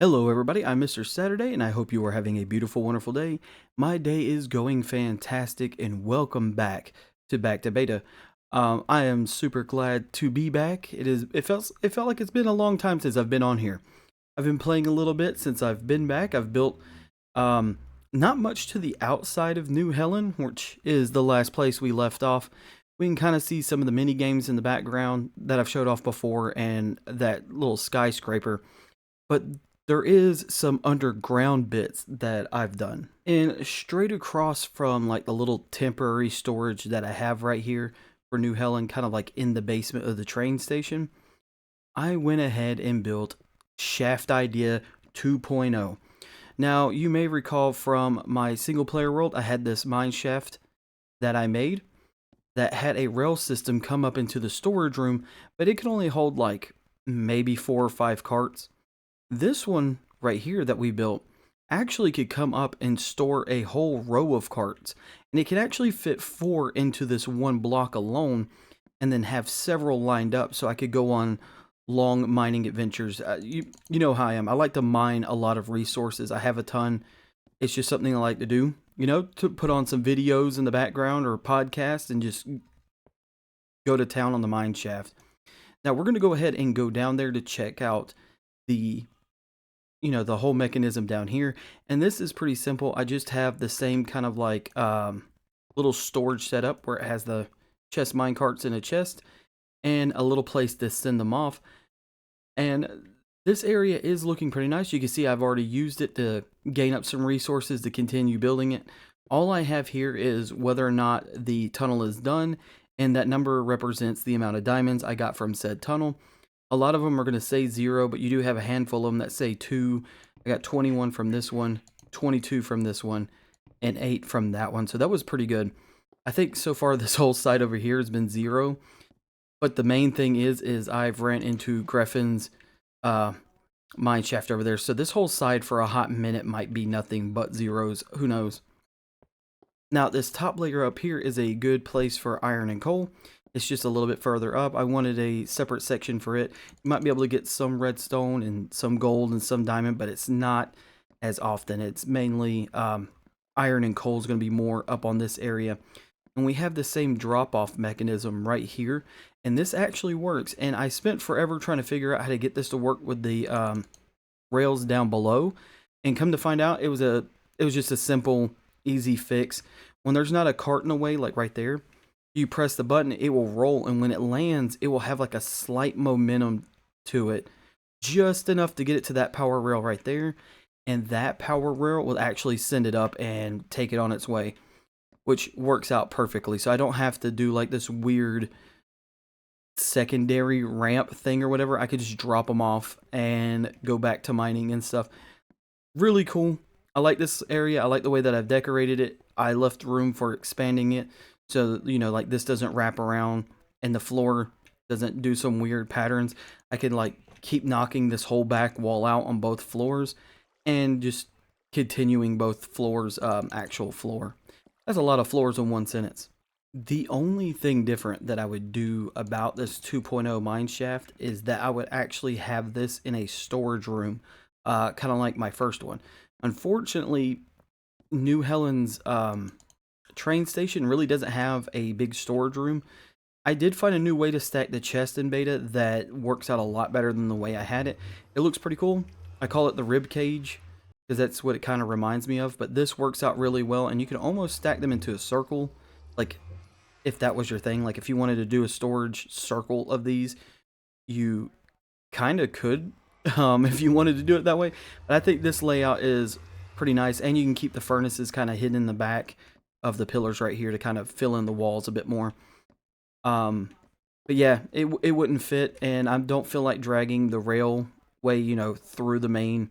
Hello, everybody. I'm Mr. Saturday, and I hope you are having a beautiful, wonderful day. My day is going fantastic, and welcome back to Beta. I am super glad to be back. It felt like it's been a long time since I've been on here. I've been playing a little bit since I've been back. I've built um, not much to the outside of New Helen, which is the last place we left off. We can kind of see some of the mini games in the background that I've showed off before, and that little skyscraper, but there is some underground bits that I've done. And straight across from like the little temporary storage that I have right here for New Helen, kind of like in the basement of the train station, I went ahead and built Shaft Idea 2.0. Now, you may recall from my single player world, I had this mine shaft that I made that had a rail system come up into the storage room, but it could only hold like maybe 4 or 5 carts. This one right here that we built actually could come up and store a whole row of carts. And it could actually fit 4 into this one block alone and then have several lined up so I could go on long mining adventures. You know how I am. I like to mine a lot of resources. I have a ton. It's just something I like to do, to put on some videos in the background or podcast and just go to town on the mine shaft. Now we're going to go ahead and go down there to check out the the whole mechanism down here. And this is pretty simple. I just have the same kind of like little storage setup where it has the chest mine carts in a chest and a little place to send them off. And this area is looking pretty nice. You can see I've already used it to gain up some resources to continue building it. All I have here is whether or not the tunnel is done, and that number represents the amount of diamonds I got from said tunnel. A lot of them are going to say 0, but you do have a handful of them that say 2. I got 21 from this one, 22 from this one, and 8 from that one. So that was pretty good. I think so far this whole side over here has been 0. But the main thing is I've ran into Griffin's mine shaft over there. So this whole side for a hot minute might be nothing but zeros. Who knows? Now, this top layer up here is a good place for iron and coal. It's just a little bit further up. I wanted a separate section for it. You might be able to get some redstone and some gold and some diamond, but it's not as often. It's mainly iron and coal is going to be more up on this area. And we have the same drop-off mechanism right here. And this actually works. And I spent forever trying to figure out how to get this to work with the rails down below. And come to find out, it was just a simple, easy fix. When there's not a cart in the way, like right there, you press the button, it will roll, and when it lands, it will have like a slight momentum to it, just enough to get it to that power rail right there, and that power rail will actually send it up and take it on its way, which works out perfectly. So I don't have to do like this weird secondary ramp thing or whatever. I could just drop them off and go back to mining and stuff. Really cool. I like this area. I like the way that I've decorated it. I left room for expanding it. So, like this doesn't wrap around and the floor doesn't do some weird patterns. I can like keep knocking this whole back wall out on both floors and just continuing both floors, actual floor. That's a lot of floors in one sentence. The only thing different that I would do about this 2.0 mine shaft is that I would actually have this in a storage room, kind of like my first one. Unfortunately, New Helen's train station really doesn't have a big storage room. I did find a new way to stack the chest in beta that works out a lot better than the way I had it. It looks pretty cool. I call it the rib cage because that's what it kind of reminds me of, but this works out really well, and you can almost stack them into a circle, like if that was your thing. Like if you wanted to do a storage circle of these, you kind of could, if you wanted to do it that way. But I think this layout is pretty nice, and you can keep the furnaces kind of hidden in the back of the pillars right here to kind of fill in the walls a bit more. But yeah, it wouldn't fit, and I don't feel like dragging the railway, through the main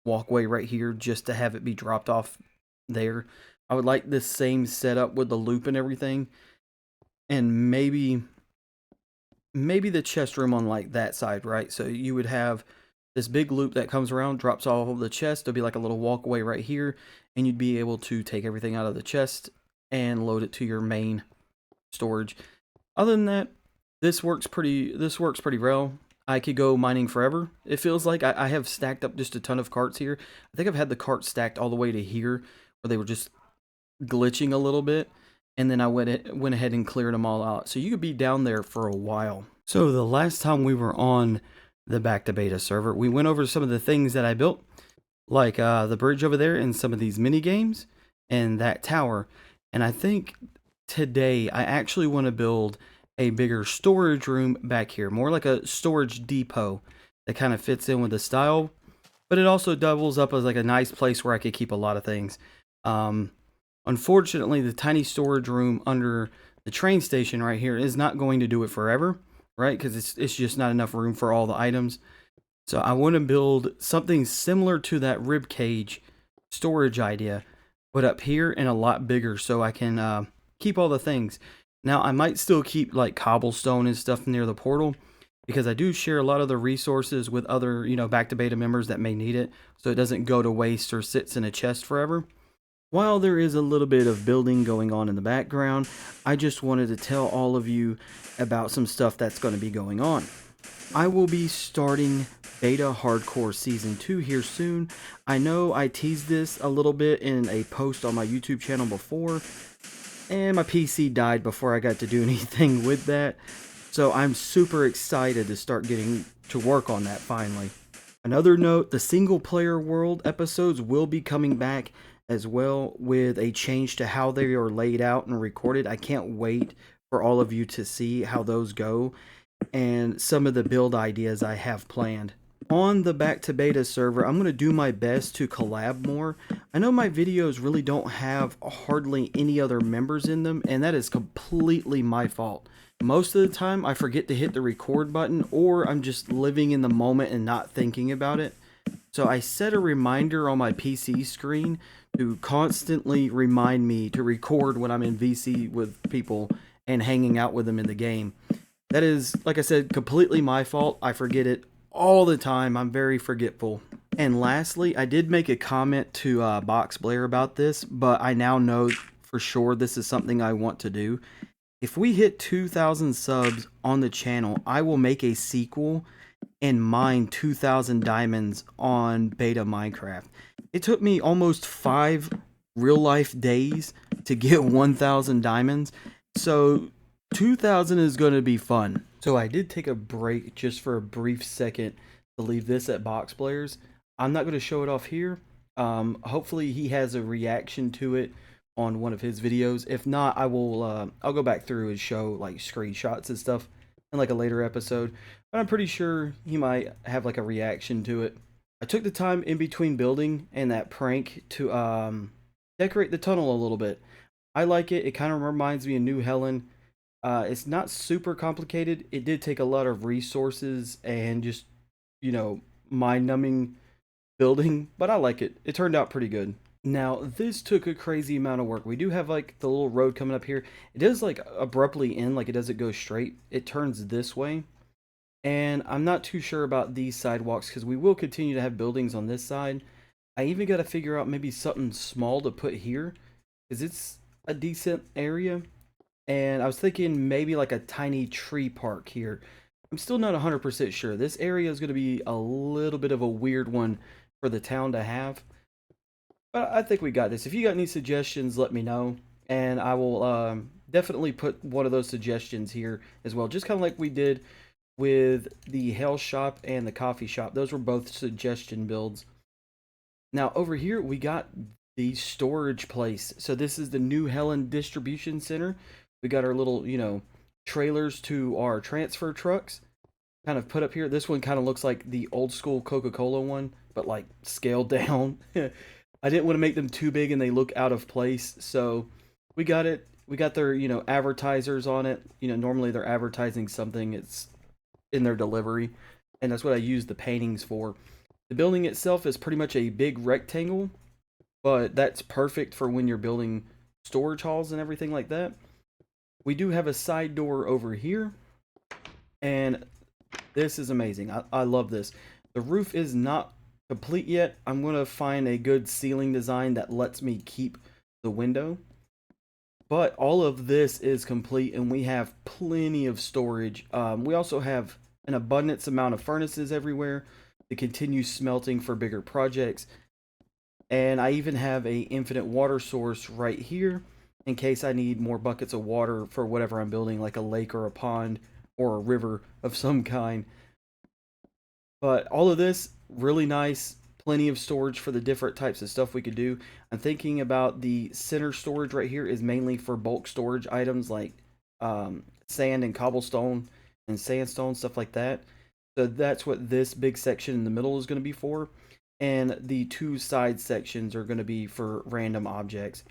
walkway right here just to have it be dropped off there. I would like this same setup with the loop and everything, and maybe the chest room on like that side, right? So you would have this big loop that comes around, drops all of the chest. There'll be like a little walkway right here, and you'd be able to take everything out of the chest and load it to your main storage. Other than that, this works pretty well. I could go mining forever. It feels like I have stacked up just a ton of carts here. I think I've had the carts stacked all the way to here where they were just glitching a little bit. And then I went ahead and cleared them all out. So you could be down there for a while. So the last time we were on the Back to Beta server, we went over some of the things that I built, like the bridge over there and some of these mini games and that tower. And I think today I actually want to build a bigger storage room back here, more like a storage depot that kind of fits in with the style, but it also doubles up as like a nice place where I could keep a lot of things. Unfortunately, the tiny storage room under the train station right here is not going to do it forever, right? Because it's just not enough room for all the items. So I want to build something similar to that rib cage storage idea, but up here and a lot bigger so I can keep all the things. Now, I might still keep like cobblestone and stuff near the portal because I do share a lot of the resources with other, Back to Beta members that may need it, so it doesn't go to waste or sits in a chest forever. While there is a little bit of building going on in the background, I just wanted to tell all of you about some stuff that's going to be going on. I will be starting Beta Hardcore Season 2 here soon. I know I teased this a little bit in a post on my YouTube channel before, and my PC died before I got to do anything with that. So I'm super excited to start getting to work on that finally. Another note, the single player world episodes will be coming back as well with a change to how they are laid out and recorded. I can't wait for all of you to see how those go and some of the build ideas I have planned. On the Back to Beta server, I'm going to do my best to collab more. I know my videos really don't have hardly any other members in them, and that is completely my fault. Most of the time, I forget to hit the record button, or I'm just living in the moment and not thinking about it. So I set a reminder on my PC screen to constantly remind me to record when I'm in VC with people and hanging out with them in the game. That is, like I said, completely my fault. I forget it all the time. I'm very forgetful. And lastly, I did make a comment to Box Blair about this, but I now know for sure this is something I want to do. If we hit 2,000 subs on the channel, I will make a sequel and mine 2,000 diamonds on beta Minecraft. It took me almost 5 real life days to get 1,000 diamonds, so 2,000 is going to be fun. So I did take a break just for a brief second to leave this at Box Blair's. I'm not going to show it off here. Hopefully he has a reaction to it on one of his videos. If not, I'll go back through and show like screenshots and stuff in like a later episode. But I'm pretty sure he might have like a reaction to it. I took the time in between building and that prank to decorate the tunnel a little bit. I like it. It kind of reminds me of New Helen. It's not super complicated. It did take a lot of resources and just, mind-numbing building, but I like it. It turned out pretty good. Now, this took a crazy amount of work. We do have like the little road coming up here. It does like abruptly end, like it doesn't go straight. It turns this way. And I'm not too sure about these sidewalks because we will continue to have buildings on this side. I even got to figure out maybe something small to put here because it's a decent area. And I was thinking maybe like a tiny tree park here. I'm still not 100% sure. This area is going to be a little bit of a weird one for the town to have. But I think we got this. If you got any suggestions, let me know. And I will definitely put one of those suggestions here as well. Just kind of like we did with the Hell Shop and the Coffee Shop. Those were both suggestion builds. Now over here we got the storage place. So this is the New Helen Distribution Center. We got our little, trailers to our transfer trucks kind of put up here. This one kind of looks like the old school Coca-Cola one, but like scaled down. I didn't want to make them too big and they look out of place. So we got it. We got their, advertisers on it. Normally they're advertising something. It's in their delivery. And that's what I use the paintings for. The building itself is pretty much a big rectangle, but that's perfect for when you're building storage halls and everything like that. We do have a side door over here, and this is amazing. I love this. The roof is not complete yet. I'm going to find a good ceiling design that lets me keep the window. But all of this is complete, and we have plenty of storage. We also have an abundance amount of furnaces everywhere to continue smelting for bigger projects. And I even have a infinite water source right here in case I need more buckets of water for whatever I'm building, like a lake or a pond or a river of some kind. But all of this, really nice. Plenty of storage for the different types of stuff we could do. I'm thinking about the center storage right here is mainly for bulk storage items like sand and cobblestone and sandstone, stuff like that. So that's what this big section in the middle is going to be for. And the two side sections are going to be for random objects.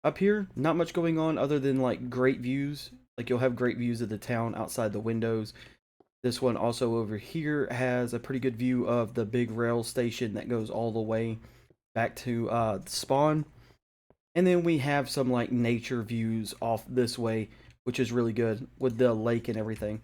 Up here, not much going on other than like great views. Like you'll have great views of the town outside the windows. This one also over here has a pretty good view of the big rail station that goes all the way back to spawn. And then we have some like nature views off this way, which is really good with the lake and everything.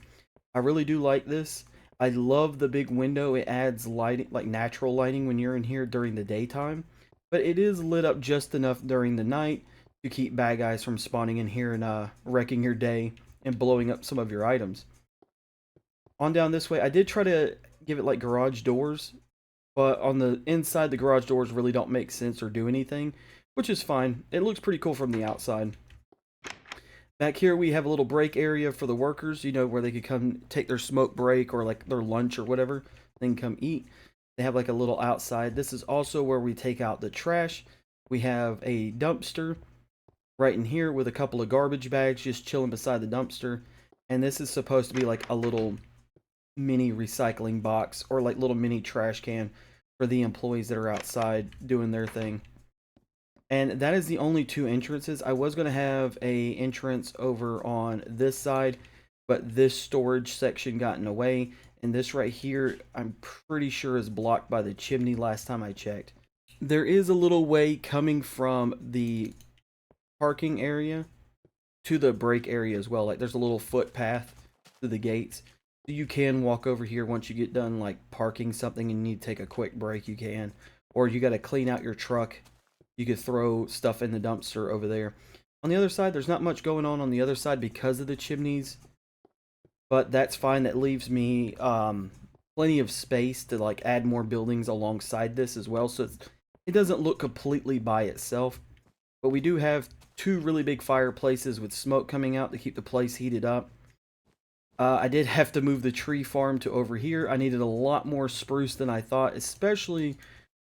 I really do like this. I love the big window. It adds lighting, like natural lighting when you're in here during the daytime. But it is lit up just enough during the night to keep bad guys from spawning in here and wrecking your day and blowing up some of your items. On down this way, I did try to give it like garage doors, but on the inside, the garage doors really don't make sense or do anything, which is fine. It looks pretty cool from the outside. Back here, we have a little break area for the workers, you know, where they could come take their smoke break or like their lunch or whatever, then come eat. They have like a little outside. This is also where we take out the trash. We have a dumpster right in here with a couple of garbage bags just chilling beside the dumpster. And this is supposed to be like a little mini recycling box or like little mini trash can for the employees that are outside doing their thing. And that is the only two entrances. I was going to have a entrance over on this side, but this storage section got in the way. And this right here, I'm pretty sure is blocked by the chimney last time I checked. There is a little way coming from the parking area to the break area as well. Like there's a little footpath to the gates. You can walk over here once you get done like parking something and you need to take a quick break, you can. Or you got to clean out your truck, you could throw stuff in the dumpster over there. On the other side, there's not much going on the other side because of the chimneys, but that's fine. That leaves me plenty of space to like add more buildings alongside this as well, so it doesn't look completely by itself. But we do have two really big fireplaces with smoke coming out to keep the place heated up. I did have to move the tree farm to over here. I needed a lot more spruce than I thought, especially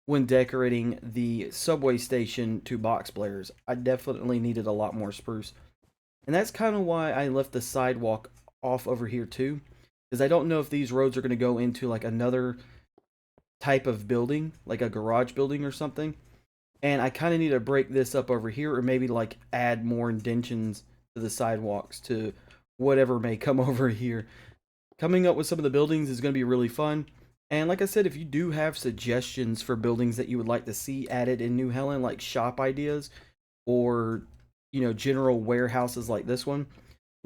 when decorating the subway station to box players. I definitely needed a lot more spruce. And that's kind of why I left the sidewalk off over here too. Because I don't know if these roads are going to go into like another type of building, like a garage building or something. And I kind of need to break this up over here or maybe like add more indentions to the sidewalks to whatever may come over here. Coming up with some of the buildings is going to be really fun. And like I said, if you do have suggestions for buildings that you would like to see added in New Helen, like shop ideas or, you know, general warehouses like this one,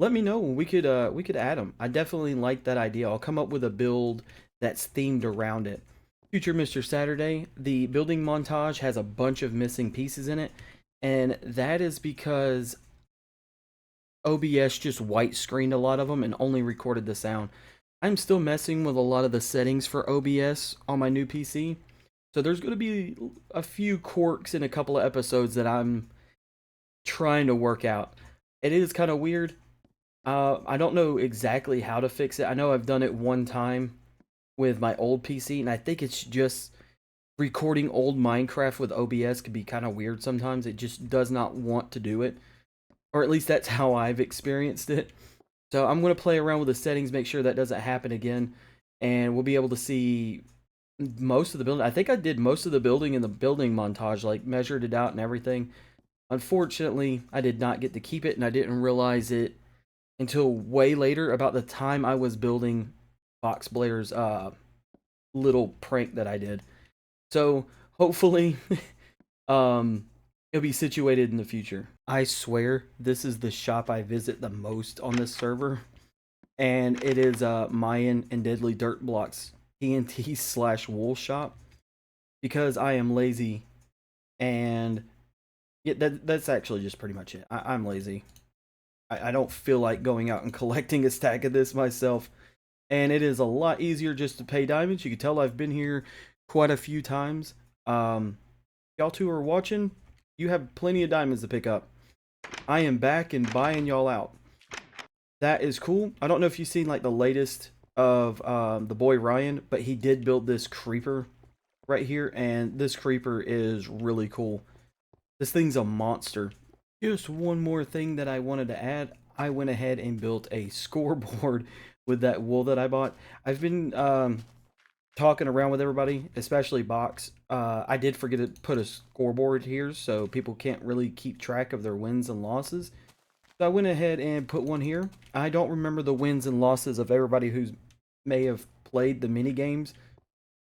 let me know. We could add them. I definitely like that idea. I'll come up with a build that's themed around it. Future Mr. Saturday, the building montage has a bunch of missing pieces in it, and that is because OBS just white screened a lot of them and only recorded the sound. I'm still messing with a lot of the settings for OBS on my new PC, so there's going to be a few quirks in a couple of episodes that I'm trying to work out. It is kind of weird. I don't know exactly how to fix it. I know I've done it one time with my old PC, and I think it's just recording old Minecraft with OBS can be kind of weird sometimes. It just does not want to do it, or at least that's how I've experienced it. So I'm going to play around with the settings, make sure that doesn't happen again, and we'll be able to see most of the building. I think I did most of the building in the building montage, like measured it out and everything. Unfortunately, I did not get to keep it, and I didn't realize it until way later, about the time I was building Box Blair's little prank that I did. So hopefully it'll be situated in the future. I swear this is the shop I visit the most on this server, and it is Mayan and Deadly Dirt Blocks TNT / wool shop, because I am lazy. And yeah, that's actually just pretty much it. I'm lazy. I don't feel like going out and collecting a stack of this myself. and it is a lot easier just to pay diamonds. You can tell I've been here quite a few times. Y'all two are watching. You have plenty of diamonds to pick up. I am back and buying y'all out. That is cool. I don't know if you've seen like the latest of the boy Ryan, but he did build this creeper right here, and this creeper is really cool. This thing's a monster. Just one more thing that I wanted to add. I went ahead and built a scoreboard with that wool that I bought. I've been talking around with everybody, especially Box. I did forget to put a scoreboard here, so people can't really keep track of their wins and losses. So I went ahead and put one here. I don't remember the wins and losses of everybody who may have played the mini games,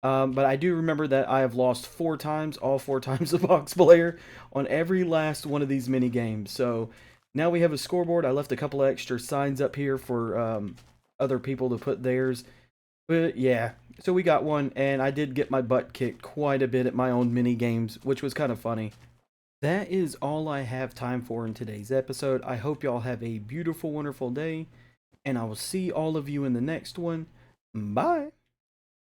but I do remember that I have lost 4 times, all 4 times the box player, on every last one of these mini games. So now we have a scoreboard. I left a couple of extra signs up here for other people to put theirs. But yeah, so we got one, and I did get my butt kicked quite a bit at my own mini games, which was kind of funny. That is all I have time for in today's episode. I hope y'all have a beautiful, wonderful day, and I will see all of you in the next one. Bye.